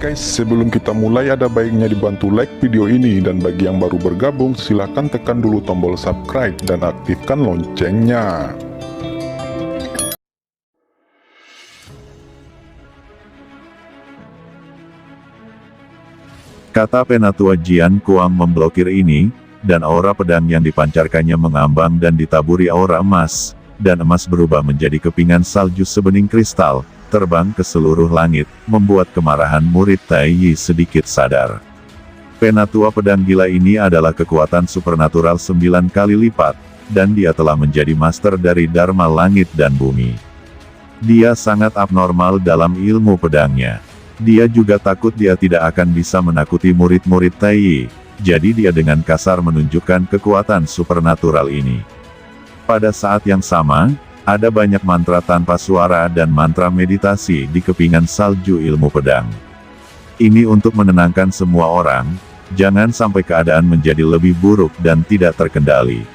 guys, sebelum kita mulai ada baiknya dibantu like video ini, dan bagi yang baru bergabung silahkan tekan dulu tombol subscribe dan aktifkan loncengnya. Kata Penatua Jian Kuang memblokir ini, dan aura pedang yang dipancarkannya mengambang dan ditaburi aura emas, dan emas berubah menjadi kepingan salju sebening kristal, terbang ke seluruh langit, membuat kemarahan murid Tai Yi sedikit sadar. Penatua pedang gila ini adalah kekuatan supernatural 9 kali lipat, dan dia telah menjadi master dari Dharma langit dan bumi. Dia sangat abnormal dalam ilmu pedangnya. Dia juga takut dia tidak akan bisa menakuti murid-murid Tai Yi, jadi dia dengan kasar menunjukkan kekuatan supernatural ini. Pada saat yang sama, ada banyak mantra tanpa suara dan mantra meditasi di kepingan salju ilmu pedang. Ini untuk menenangkan semua orang, jangan sampai keadaan menjadi lebih buruk dan tidak terkendali.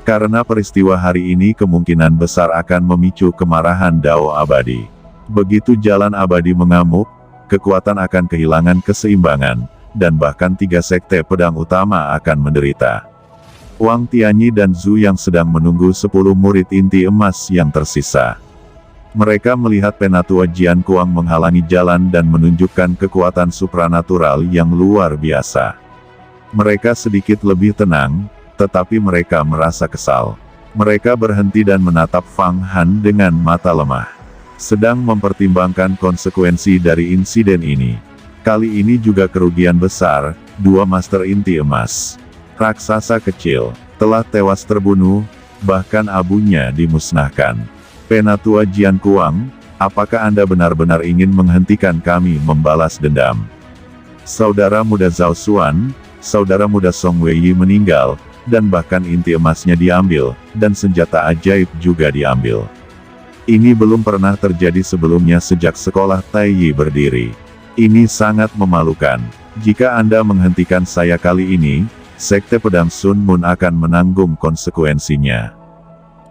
Karena peristiwa hari ini kemungkinan besar akan memicu kemarahan Dao abadi. Begitu jalan abadi mengamuk, kekuatan akan kehilangan keseimbangan, dan bahkan 3 sekte pedang utama akan menderita. Wang Tianyi dan Zhu yang sedang menunggu 10 murid inti emas yang tersisa. Mereka melihat Penatua Jian Kuang menghalangi jalan dan menunjukkan kekuatan supranatural yang luar biasa. Mereka sedikit lebih tenang, tetapi mereka merasa kesal. Mereka berhenti dan menatap Fang Han dengan mata lemah. Sedang mempertimbangkan konsekuensi dari insiden ini. Kali ini juga kerugian besar, 2 master inti emas. Raksasa kecil, telah tewas terbunuh, bahkan abunya dimusnahkan. Penatua Jian Kuang, apakah Anda benar-benar ingin menghentikan kami membalas dendam? Saudara muda Zhao Xuan, saudara muda Song Weiyi meninggal, dan bahkan inti emasnya diambil, dan senjata ajaib juga diambil. Ini belum pernah terjadi sebelumnya sejak sekolah Tai Yi berdiri. Ini sangat memalukan. Jika Anda menghentikan saya kali ini, Sekte Pedang Sun Mun akan menanggung konsekuensinya.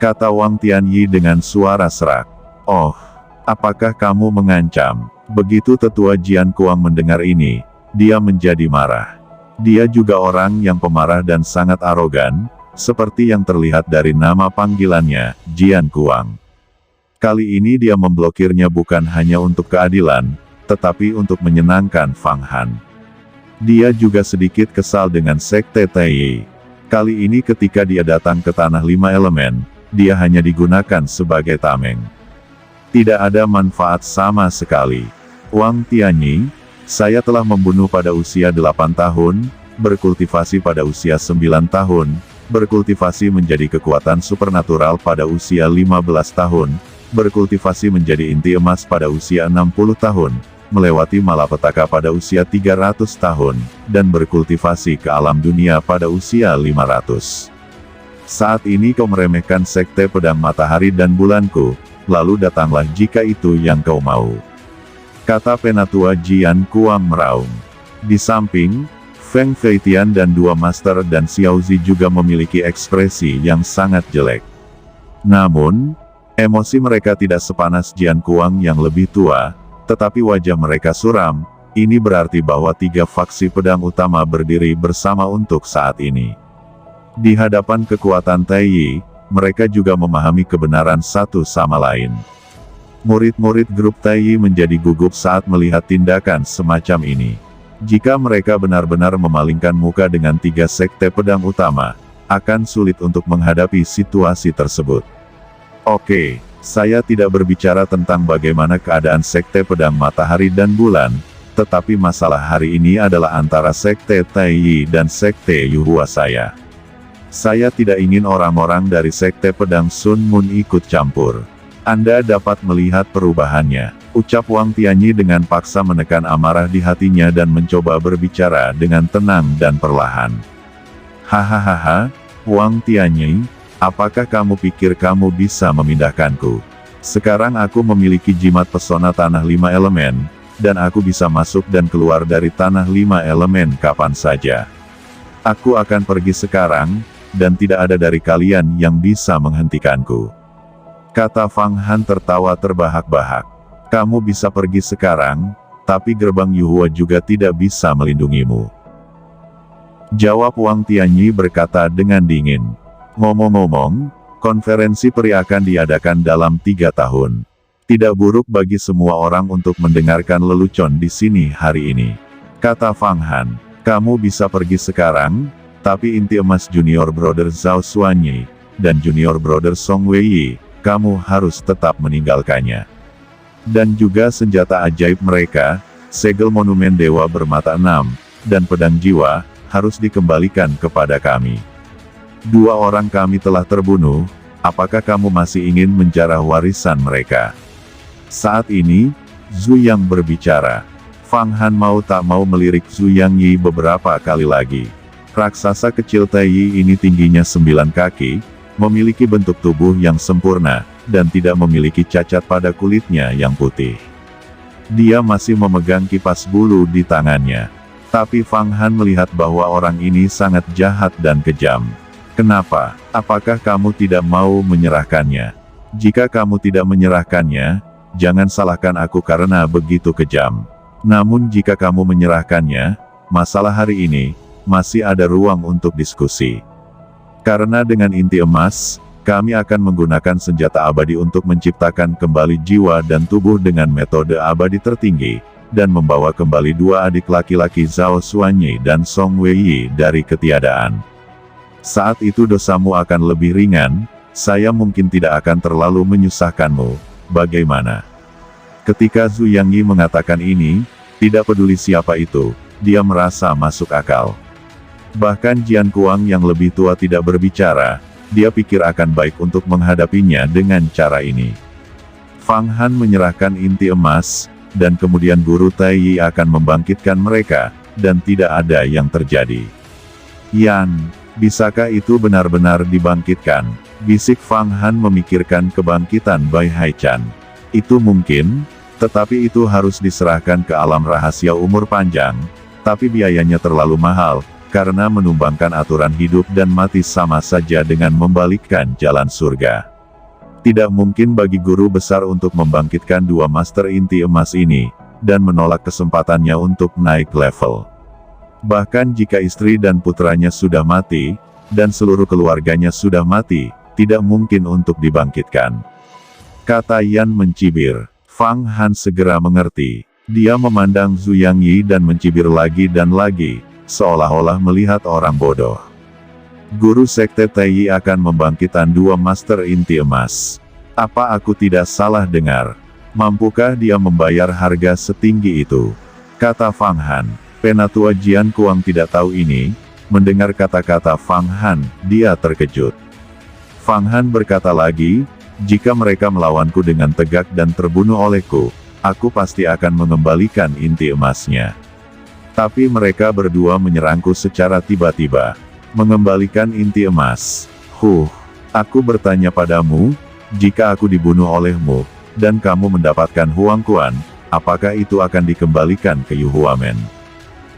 Kata Wang Tianyi dengan suara serak. Oh, apakah kamu mengancam? Begitu Tetua Jian Kuang mendengar ini, dia menjadi marah. Dia juga orang yang pemarah dan sangat arogan, seperti yang terlihat dari nama panggilannya, Jian Kuang. Kali ini dia memblokirnya bukan hanya untuk keadilan, tetapi untuk menyenangkan Fang Han. Dia juga sedikit kesal dengan Sekte Tai Yi. Kali ini ketika dia datang ke Tanah 5 Elemen, dia hanya digunakan sebagai tameng. Tidak ada manfaat sama sekali. Wang Tianyi, saya telah membunuh pada usia 8 tahun, berkultivasi pada usia 9 tahun, berkultivasi menjadi kekuatan supernatural pada usia 15 tahun, berkultivasi menjadi inti emas pada usia 60 tahun, melewati malapetaka pada usia 300 tahun, dan berkultivasi ke alam dunia pada usia 500. Saat ini kau meremehkan Sekte Pedang Matahari dan Bulanku, lalu datanglah jika itu yang kau mau. Kata Penatua Jian Kuang meraung. Di samping, Feng Feitian dan 2 master dan Xiaozi juga memiliki ekspresi yang sangat jelek. Namun, emosi mereka tidak sepanas Jian Kuang yang lebih tua, tetapi wajah mereka suram. Ini berarti bahwa 3 faksi pedang utama berdiri bersama untuk saat ini. Di hadapan kekuatan Tai Yi, mereka juga memahami kebenaran satu sama lain. Murid-murid grup Tai Yi menjadi gugup saat melihat tindakan semacam ini. Jika mereka benar-benar memalingkan muka dengan 3 sekte pedang utama, akan sulit untuk menghadapi situasi tersebut. Oke. Saya tidak berbicara tentang bagaimana keadaan Sekte Pedang Matahari dan Bulan, tetapi masalah hari ini adalah antara Sekte Tai Yi dan Sekte Yuhua saya. Saya tidak ingin orang-orang dari Sekte Pedang Sun Mun ikut campur. Anda dapat melihat perubahannya, ucap Wang Tianyi dengan paksa menekan amarah di hatinya dan mencoba berbicara dengan tenang dan perlahan. Hahaha, Wang Tianyi. Apakah kamu pikir kamu bisa memindahkanku? Sekarang aku memiliki jimat pesona Tanah 5 Elemen, dan aku bisa masuk dan keluar dari Tanah 5 Elemen kapan saja. Aku akan pergi sekarang, dan tidak ada dari kalian yang bisa menghentikanku. Kata Fang Han tertawa terbahak-bahak. Kamu bisa pergi sekarang, tapi gerbang Yuhua juga tidak bisa melindungimu. Jawab Wang Tianyi berkata dengan dingin. Ngomong-ngomong, konferensi peri akan diadakan dalam 3 tahun. Tidak buruk bagi semua orang untuk mendengarkan lelucon di sini hari ini. Kata Fang Han, kamu bisa pergi sekarang, tapi inti emas Junior Brother Zhao Xuanyi dan Junior Brother Song Weiyi, kamu harus tetap meninggalkannya. Dan juga senjata ajaib mereka, segel monumen dewa bermata 6, dan pedang jiwa, harus dikembalikan kepada kami. 2 orang kami telah terbunuh, apakah kamu masih ingin menjarah warisan mereka? Saat ini, Zhu Yang berbicara. Fang Han mau tak mau melirik Zhu Yang Yi beberapa kali lagi. Raksasa kecil Taiyi ini tingginya 9 kaki, memiliki bentuk tubuh yang sempurna, dan tidak memiliki cacat pada kulitnya yang putih. Dia masih memegang kipas bulu di tangannya. Tapi Fang Han melihat bahwa orang ini sangat jahat dan kejam. Kenapa? Apakah kamu tidak mau menyerahkannya? Jika kamu tidak menyerahkannya, jangan salahkan aku karena begitu kejam. Namun jika kamu menyerahkannya, masalah hari ini, masih ada ruang untuk diskusi. Karena dengan inti emas, kami akan menggunakan senjata abadi untuk menciptakan kembali jiwa dan tubuh dengan metode abadi tertinggi, dan membawa kembali 2 adik laki-laki Zhao Xuanyi dan Song Weiyi dari ketiadaan. Saat itu dosamu akan lebih ringan, saya mungkin tidak akan terlalu menyusahkanmu, bagaimana? Ketika Zhu Yangyi mengatakan ini, tidak peduli siapa itu, dia merasa masuk akal. Bahkan Jian Kuang yang lebih tua tidak berbicara, dia pikir akan baik untuk menghadapinya dengan cara ini. Fang Han menyerahkan inti emas, dan kemudian guru Taiyi akan membangkitkan mereka, dan tidak ada yang terjadi. Yan, bisakah itu benar-benar dibangkitkan? Bisik Fang Han memikirkan kebangkitan Bai Haichan. Itu mungkin, tetapi itu harus diserahkan ke alam rahasia umur panjang, tapi biayanya terlalu mahal, karena menumbangkan aturan hidup dan mati sama saja dengan membalikkan jalan surga. Tidak mungkin bagi guru besar untuk membangkitkan 2 master inti emas ini, dan menolak kesempatannya untuk naik level. Bahkan jika istri dan putranya sudah mati, dan seluruh keluarganya sudah mati, tidak mungkin untuk dibangkitkan. Kata Yan mencibir. Fang Han segera mengerti. Dia memandang Zhu Yangyi dan mencibir lagi dan lagi, seolah-olah melihat orang bodoh. Guru Sekte Taiyi akan membangkitkan 2 master inti emas. Apa aku tidak salah dengar? Mampukah dia membayar harga setinggi itu? Kata Fang Han. Penatua Jian Kuang tidak tahu ini. Mendengar kata-kata Fang Han, dia terkejut. Fang Han berkata lagi, jika mereka melawanku dengan tegak dan terbunuh olehku, aku pasti akan mengembalikan inti emasnya. Tapi mereka berdua menyerangku secara tiba-tiba. Mengembalikan inti emas. Aku bertanya padamu, jika aku dibunuh olehmu, dan kamu mendapatkan Huang Quan, apakah itu akan dikembalikan ke Yuhuamen?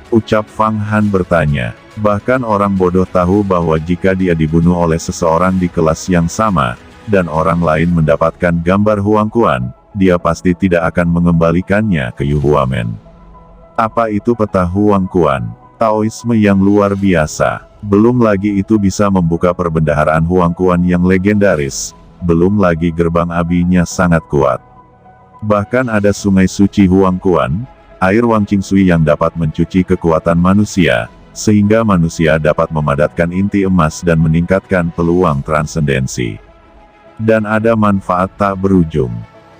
Ucap Fang Han bertanya. Bahkan orang bodoh tahu bahwa jika dia dibunuh oleh seseorang di kelas yang sama, dan orang lain mendapatkan gambar Huang Quan, dia pasti tidak akan mengembalikannya ke Yuhuamen. Apa itu peta Huang Quan? Taoisme yang luar biasa. Belum lagi itu bisa membuka perbendaharaan Huang Quan yang legendaris. Belum lagi gerbang abinya sangat kuat. Bahkan ada sungai suci Huang Quan, air Wang Qingsui yang dapat mencuci kekuatan manusia, sehingga manusia dapat memadatkan inti emas dan meningkatkan peluang transendensi. Dan ada manfaat tak berujung.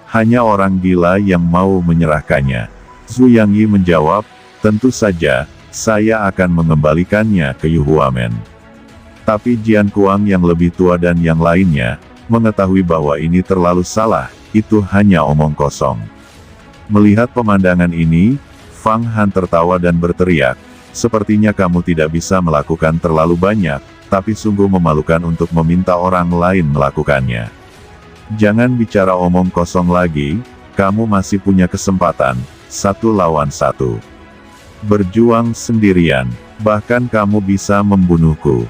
Hanya orang gila yang mau menyerahkannya. Zhu Yangyi menjawab, tentu saja, saya akan mengembalikannya ke Yuhuamen. Tapi Jian Kuang yang lebih tua dan yang lainnya, mengetahui bahwa ini terlalu salah, itu hanya omong kosong. Melihat pemandangan ini, Fang Han tertawa dan berteriak, sepertinya kamu tidak bisa melakukan terlalu banyak, tapi sungguh memalukan untuk meminta orang lain melakukannya. Jangan bicara omong kosong lagi, kamu masih punya kesempatan, 1 lawan 1. Berjuang sendirian, bahkan kamu bisa membunuhku.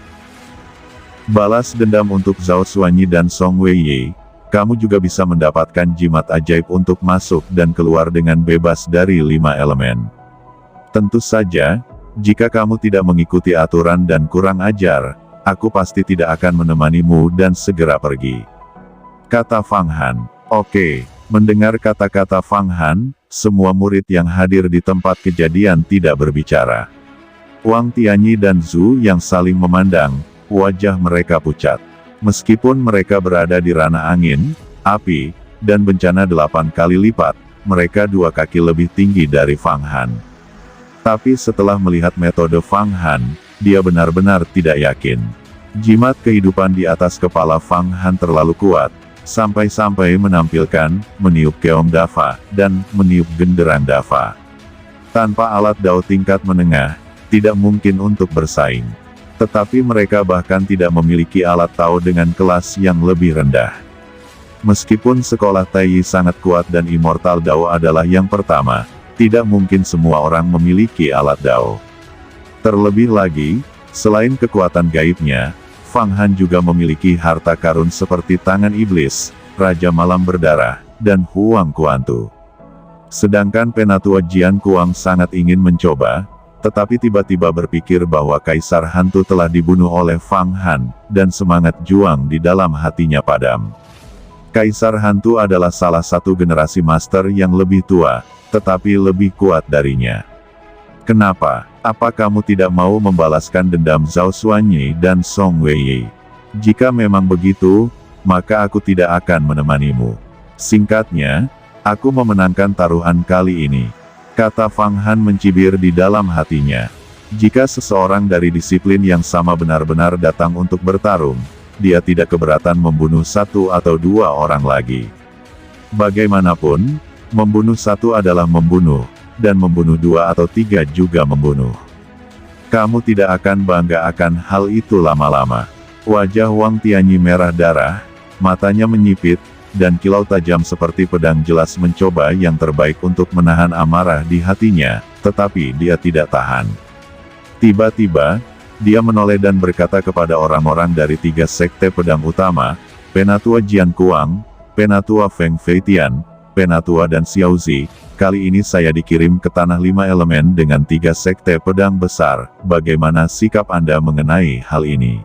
Balas dendam untuk Zhao Xuanyi dan Song Weiyi, kamu juga bisa mendapatkan jimat ajaib untuk masuk dan keluar dengan bebas dari 5 elemen. Tentu saja, jika kamu tidak mengikuti aturan dan kurang ajar, aku pasti tidak akan menemanimu dan segera pergi. Kata Fang Han. Oke, mendengar kata-kata Fang Han, semua murid yang hadir di tempat kejadian tidak berbicara. Wang Tianyi dan Zhu yang saling memandang, wajah mereka pucat. Meskipun mereka berada di ranah angin, api, dan bencana 8 kali lipat, mereka 2 kaki lebih tinggi dari Fang Han. Tapi setelah melihat metode Fang Han, dia benar-benar tidak yakin. Jimat kehidupan di atas kepala Fang Han terlalu kuat, sampai-sampai menampilkan, meniup keong dava, dan meniup genderang dava. Tanpa alat dao tingkat menengah, tidak mungkin untuk bersaing. Tetapi mereka bahkan tidak memiliki alat tao dengan kelas yang lebih rendah. Meskipun sekolah Taiyi sangat kuat dan immortal dao adalah yang pertama, tidak mungkin semua orang memiliki alat dao. Terlebih lagi, selain kekuatan gaibnya, Fang Han juga memiliki harta karun seperti tangan iblis, Raja Malam Berdarah, dan Huang Kuantu. Sedangkan Penatua Jian Kuang sangat ingin mencoba, tetapi tiba-tiba berpikir bahwa Kaisar Hantu telah dibunuh oleh Fang Han, dan semangat juang di dalam hatinya padam. Kaisar Hantu adalah salah satu generasi master yang lebih tua, tetapi lebih kuat darinya. Kenapa? Apa kamu tidak mau membalaskan dendam Zhao Xuanyi dan Song Weiyi? Jika memang begitu, maka aku tidak akan menemanimu. Singkatnya, aku memenangkan taruhan kali ini. Kata Fang Han mencibir di dalam hatinya. Jika seseorang dari disiplin yang sama benar-benar datang untuk bertarung, dia tidak keberatan membunuh 1 atau 2 orang lagi. Bagaimanapun, membunuh 1 adalah membunuh, dan membunuh 2 atau 3 juga membunuh. Kamu tidak akan bangga akan hal itu lama-lama. Wajah Wang Tianyi merah darah, matanya menyipit, dan kilau tajam seperti pedang jelas mencoba yang terbaik untuk menahan amarah di hatinya, tetapi dia tidak tahan. Tiba-tiba, dia menoleh dan berkata kepada orang-orang dari 3 sekte pedang utama, Penatua Jian Kuang, Penatua Feng Feitian, Penatua dan Xiaozi, kali ini saya dikirim ke tanah 5 elemen dengan 3 sekte pedang besar, bagaimana sikap Anda mengenai hal ini?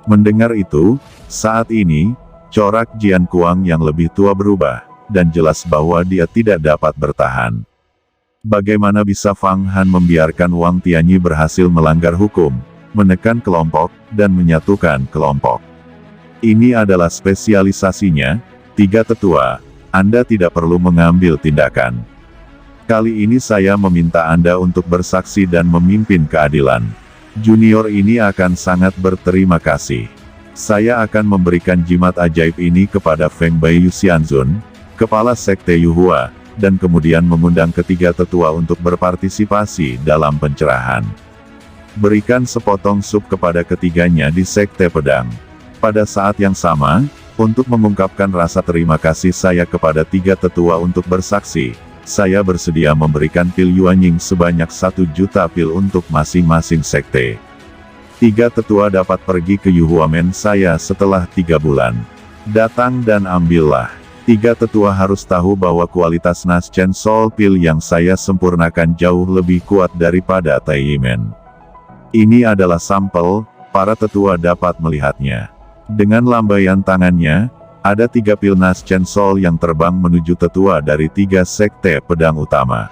Mendengar itu, saat ini, corak Jian Kuang yang lebih tua berubah, dan jelas bahwa dia tidak dapat bertahan. Bagaimana bisa Fang Han membiarkan Wang Tianyi berhasil melanggar hukum, menekan kelompok, dan menyatukan kelompok? Ini adalah spesialisasinya, 3 tetua, Anda tidak perlu mengambil tindakan. Kali ini saya meminta Anda untuk bersaksi dan memimpin keadilan. Junior ini akan sangat berterima kasih. Saya akan memberikan jimat ajaib ini kepada Feng Baiyu Xianzun, kepala sekte Yuhua, dan kemudian mengundang ketiga tetua untuk berpartisipasi dalam pencerahan. Berikan sepotong sup kepada ketiganya di sekte pedang. Pada saat yang sama, untuk mengungkapkan rasa terima kasih saya kepada 3 tetua untuk bersaksi, saya bersedia memberikan pil Yuanying sebanyak 1 juta pil untuk masing-masing sekte. 3 tetua dapat pergi ke Yuhuamen saya setelah 3 bulan. Datang dan ambillah. 3 tetua harus tahu bahwa kualitas Naschen Soul Pil yang saya sempurnakan jauh lebih kuat daripada Taiyimen. Ini adalah sampel, para tetua dapat melihatnya. Dengan lambaian tangannya, ada 3 pil Naschen Soul yang terbang menuju tetua dari 3 sekte pedang utama.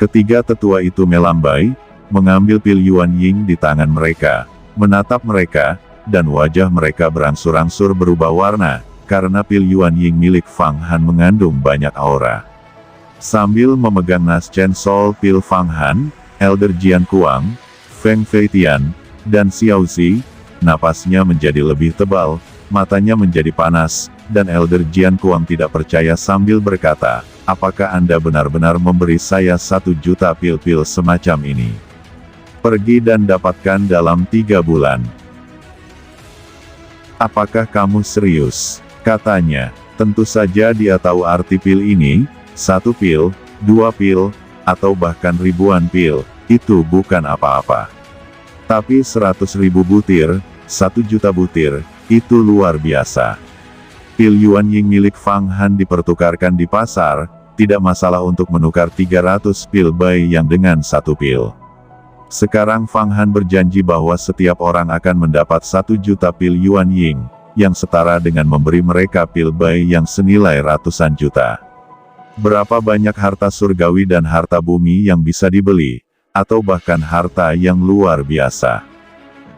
Ketiga tetua itu melambai, mengambil pil Yuanying di tangan mereka, menatap mereka, dan wajah mereka berangsur-angsur berubah warna, karena pil Yuanying milik Fang Han mengandung banyak aura. Sambil memegang Naschen Soul Pil Fang Han, Elder Jian Kuang, Feng Feitian, dan Xiaozi, napasnya menjadi lebih tebal, matanya menjadi panas, dan Elder Jian Kuang tidak percaya sambil berkata, apakah Anda benar-benar memberi saya 1 juta pil-pil semacam ini? Pergi dan dapatkan dalam 3 bulan. Apakah kamu serius? Katanya, tentu saja dia tahu arti pil ini, 1 pil, 2 pil, atau bahkan ribuan pil, itu bukan apa-apa. Tapi 100.000 butir, 1 juta butir, itu luar biasa. Pil Yuan Ying milik Fang Han dipertukarkan di pasar, tidak masalah untuk menukar 300 pil Bai yang dengan 1 pil. Sekarang Fang Han berjanji bahwa setiap orang akan mendapat 1 juta pil Yuan Ying, yang setara dengan memberi mereka pil Bai yang senilai ratusan juta. Berapa banyak harta surgawi dan harta bumi yang bisa dibeli, atau bahkan harta yang luar biasa?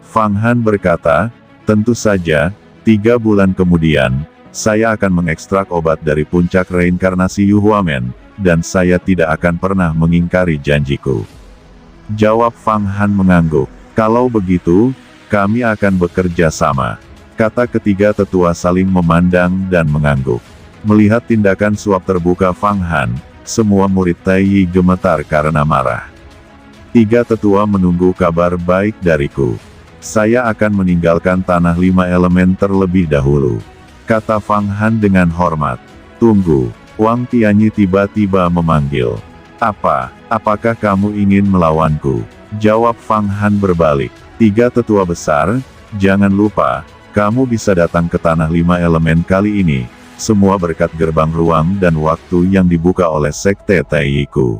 Fang Han berkata, tentu saja, 3 bulan kemudian, saya akan mengekstrak obat dari puncak reinkarnasi Yuhuamen, dan saya tidak akan pernah mengingkari janjiku. Jawab Fang Han mengangguk. Kalau begitu, kami akan bekerja sama. Kata ketiga tetua saling memandang dan mengangguk. Melihat tindakan suap terbuka Fang Han, semua murid Tai Yi gemetar karena marah. 3 tetua menunggu kabar baik dariku. Saya akan meninggalkan tanah 5 elemen terlebih dahulu. Kata Fang Han dengan hormat. Tunggu, Wang Tianyi tiba-tiba memanggil. Apakah kamu ingin melawanku? Jawab Fang Han berbalik. 3 tetua besar, jangan lupa, kamu bisa datang ke tanah 5 elemen kali ini, semua berkat gerbang ruang dan waktu yang dibuka oleh Sekte Taiyiku.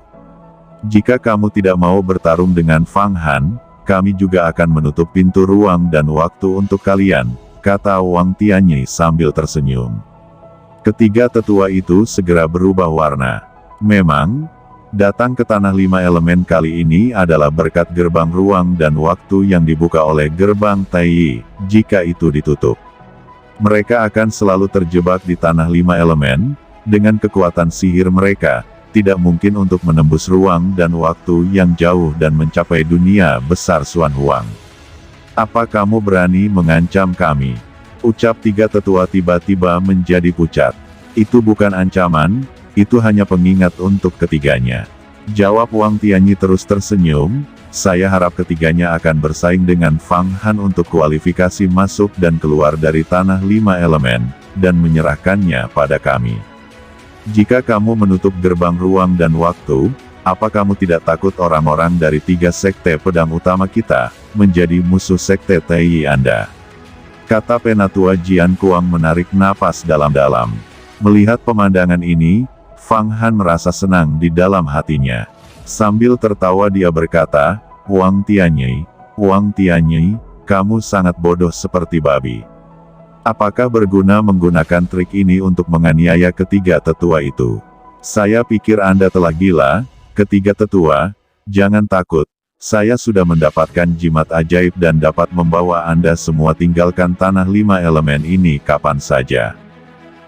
Jika kamu tidak mau bertarung dengan Fang Han, kami juga akan menutup pintu ruang dan waktu untuk kalian, kata Wang Tianyi sambil tersenyum. Ketiga tetua itu segera berubah warna. Memang, datang ke tanah 5 elemen kali ini adalah berkat gerbang ruang dan waktu yang dibuka oleh gerbang Taiyi. Jika itu ditutup, mereka akan selalu terjebak di tanah 5 elemen. Dengan kekuatan sihir mereka, tidak mungkin untuk menembus ruang dan waktu yang jauh dan mencapai dunia besar Xuan Huang. Apa kamu berani mengancam kami? Ucap 3 tetua tiba-tiba menjadi pucat. Itu bukan ancaman, itu hanya pengingat untuk ketiganya. Jawab Wang Tianyi terus tersenyum, saya harap ketiganya akan bersaing dengan Fang Han untuk kualifikasi masuk dan keluar dari tanah 5 elemen, dan menyerahkannya pada kami. Jika kamu menutup gerbang ruang dan waktu, apa kamu tidak takut orang-orang dari 3 sekte pedang utama kita, menjadi musuh sekte Taiyi Anda? Kata Penatua Jian Kuang menarik napas dalam-dalam. Melihat pemandangan ini, Fang Han merasa senang di dalam hatinya. Sambil tertawa dia berkata, Wang Tianyi, kamu sangat bodoh seperti babi. Apakah berguna menggunakan trik ini untuk menganiaya ketiga tetua itu? Saya pikir Anda telah gila. Ketiga tetua, jangan takut, saya sudah mendapatkan jimat ajaib dan dapat membawa Anda semua tinggalkan tanah 5 elemen ini kapan saja.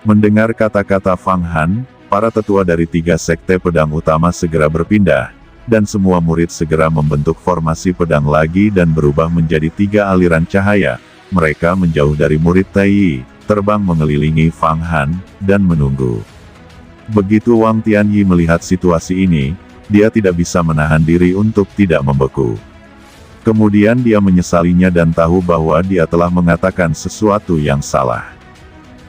Mendengar kata-kata Fang Han, para tetua dari 3 sekte pedang utama segera berpindah, dan semua murid segera membentuk formasi pedang lagi dan berubah menjadi 3 aliran cahaya. Mereka menjauh dari murid Taiyi, terbang mengelilingi Fang Han, dan menunggu. Begitu Wang Tianyi melihat situasi ini, dia tidak bisa menahan diri untuk tidak membeku. Kemudian dia menyesalinya dan tahu bahwa dia telah mengatakan sesuatu yang salah.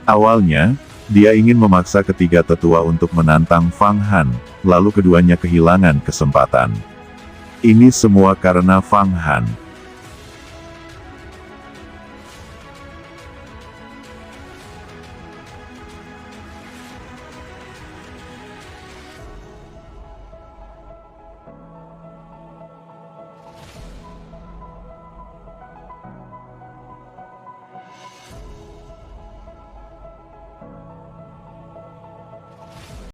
Awalnya, dia ingin memaksa ketiga tetua untuk menantang Fang Han, lalu keduanya kehilangan kesempatan. Ini semua karena Fang Han.